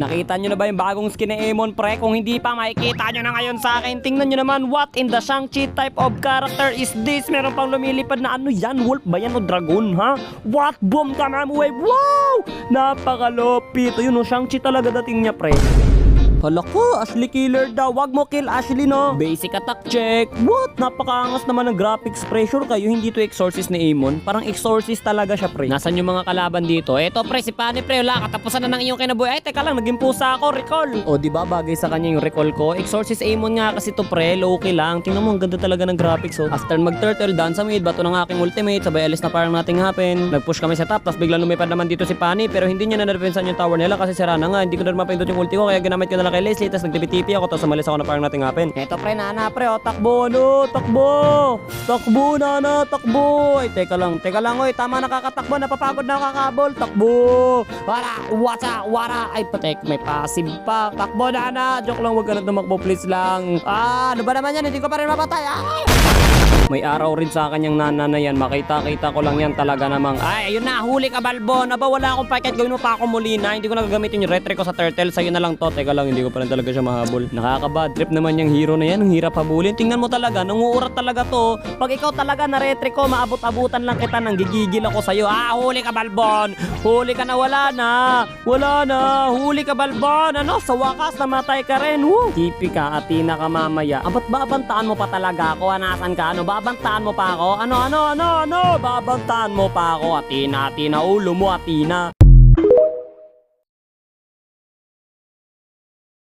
Nakita nyo na ba yung bagong skin ni Amon, pre? Kung hindi pa, makikita nyo na ngayon sa akin. Tingnan nyo naman, what in the Shang-Chi type of character is this? Meron pang lumilipad na ano yan? Wolf ba yan o dragon, ha? What? Boom, tamam wave. Wow! Napakalupit. Ayun o, Shang-Chi talaga dating niya, pre. Hala ko, Ashley killer daw. Wag mo kill Ashley, no? Basic attack check. What? Napakaangas naman ng graphics, pre. Sure kayo, hindi to exorcist ni Amon. Parang exorcist talaga siya, pre. Nasaan yung mga kalaban dito? Eto, pre, si Pani, pre. Wala, katapusan na ng iyong kinabuhi. Ay, teka lang, naging pusa ako. Recall. O, diba, bagay sa kanya yung recall ko? Exorcist Amon nga kasi to, pre. Low-key lang. Tingnan mo, ang ganda talaga ng graphics, oh. After mag-turtle, dance sa mid, bato ng aking ultimate. Sabay alis na parang nothing happen. Nag-push kami sa top, tapos biglang lumipad naman dito si Pani. Pero hindi niya na-defensan yung tower nila kasi sira na nga. Hindi ko na mapindot yung ulti ko, kaya ginamit ko na lang kay Leslie. Tapos nagtipi-tipi ako, tapos umalis ako na parang nothing happen. Eto, pre, nana, pre, oh, takbo, no, takbo. Takbo, nana, takbo. Ay, teka lang, oy, tama, nakakatakbo, napapagod na kakabol. Takbo. Wara. Ay, patek, may passive pa. Takbo, nana. Joke lang, wag ka na tumakbo, please lang. Ano ba naman yan? Hindi ko pa rin mapatay. Ay! May araw rin sa kanyang nana na yan. Makita-kita ko lang yan talaga namang. Ay, ayun na, huli ka, Balbon. Aba, wala akong packet. Gawin mo pa ako muli na. Hindi ko na gagamitin yung retry ko sa turtle. Sa'yo na lang to. Teka lang, hindi ko pa rin talaga siya mahabol. Nakaka-bad trip naman yung hero na yan. Ang hirap habulin. Tingnan mo talaga, nanguurat talaga to. Pag ikaw talaga na retry ko, maabot-abutan lang kita. Nang gigigil ako sa'yo. Huli ka, Balbon. Huli ka na, wala na. Huli ka, Balbon. Ano, sa wakas, namatay ka rin. Woo. Kipi ka, Athena ka mamaya. Ba't babantaan mo pa talaga ako? Nasaan ka? Ano, babantaan mo pa ako? Ano? Babantaan mo pa ako, Athena, ulo mo, Athena.